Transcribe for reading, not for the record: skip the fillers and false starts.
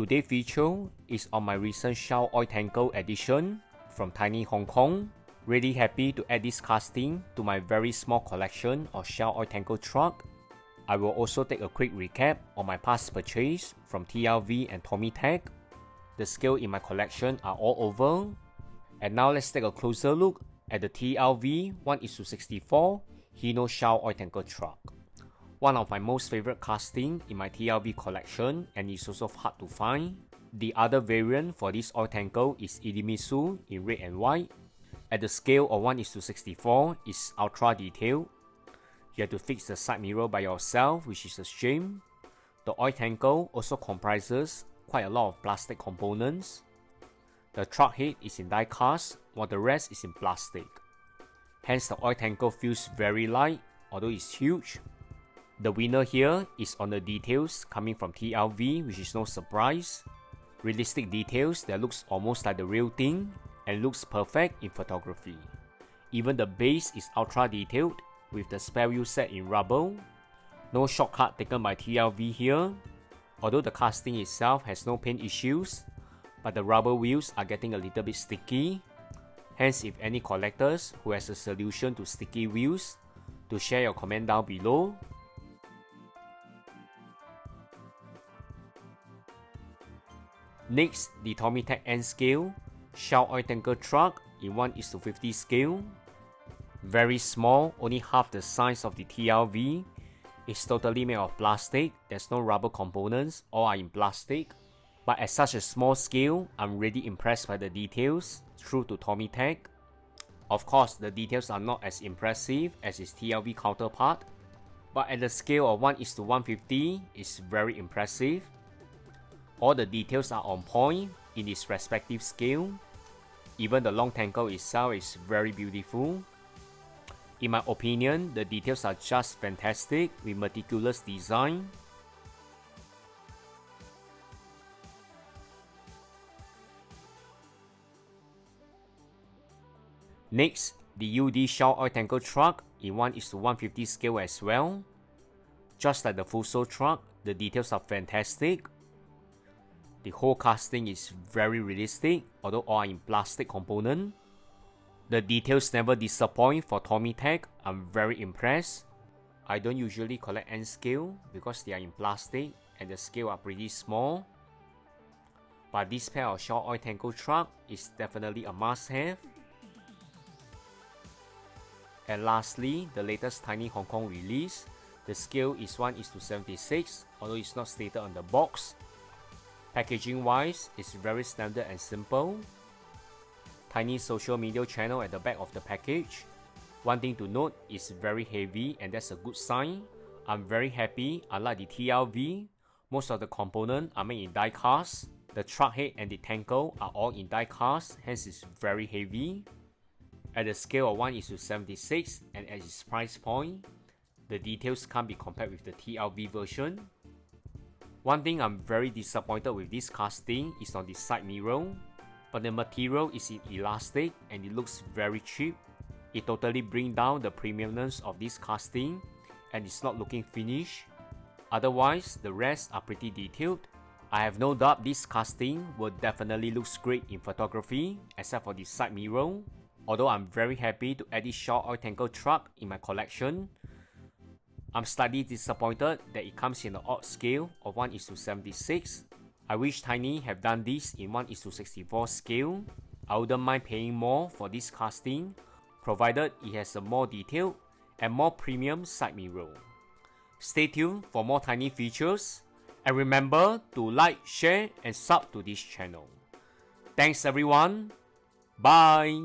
Today's feature is on my recent Shell Oil Tanker edition from tiny Hong Kong. Really happy to add this casting to my very small collection of Shell Oil Tanker truck. I will also take a quick recap on my past purchase from TLV and Tomytec. The scale in my collection are all over. And now let's take a closer look at the TLV 1:64 Hino Shell Oil Tanker truck. One of my most favorite casting in my TLV collection, and it's also hard to find. The other variant for this oil tanker is Idemitsu in red and white. At the scale of 1:64 is ultra detailed. You have to fix the side mirror by yourself, which is a shame. The oil tanker also comprises quite a lot of plastic components. The truck head is in die cast, while the rest is in plastic. Hence the oil tanker feels very light, although it's huge. The winner here is on the details coming from TLV, which is no surprise. Realistic details that looks almost like the real thing and looks perfect in photography. Even the base is ultra detailed with the spare wheel set in rubber. No shortcut taken by TLV here. Although the casting itself has no paint issues, but the rubber wheels are getting a little bit sticky. Hence, if any collectors who has a solution to sticky wheels, to share your comment down below. Next, the Tomytec N-scale Shell Oil Tanker truck in 1:50 scale. Very small, only half the size of the TLV. It's totally made of plastic, there's no rubber components, all are in plastic. But at such a small scale, I'm really impressed by the details, true to Tomytec. Of course, the details are not as impressive as its TLV counterpart, but at the scale of 1:150, it's very impressive. All the details are on point in its respective scale. Even the long tanker itself is very beautiful. In my opinion, the details are just fantastic with meticulous design. Next, the UD Shell Oil Tanker truck in 1:150 scale as well. Just like the Fuso truck, the details are fantastic. The whole casting is very realistic, although all are in plastic component. The details never disappoint for Tomytec. I'm very impressed. I don't usually collect N-scale because they are in plastic and the scale are pretty small. But this pair of Shell Oil Tanker truck is definitely a must-have. And lastly, the latest tiny Hong Kong release. The scale is 1:76, although it's not stated on the box. Packaging wise, it's very standard and simple. Tiny social media channel at the back of the package. One thing to note is very heavy, and that's a good sign. I'm very happy. Unlike the TLV, most of the components are made in die cast. The truck head and the tanker are all in die cast, hence it's very heavy. At the scale of 1:76 and at its price point, the details can't be compared with the TLV version. One thing I'm very disappointed with this casting is on the side mirror, but the material is in elastic and it looks very cheap. It totally brings down the premiumness of this casting and it's not looking finished. Otherwise, the rest are pretty detailed. I have no doubt this casting will definitely look great in photography, except for the side mirror. Although I'm very happy to add this Shell Oil Tanker truck in my collection, I'm slightly disappointed that it comes in an odd scale of 1:76. I wish Tiny have done this in 1:64 scale. I wouldn't mind paying more for this casting, provided it has a more detailed and more premium side mirror. Stay tuned for more Tiny features, and remember to like, share and sub to this channel. Thanks everyone, bye!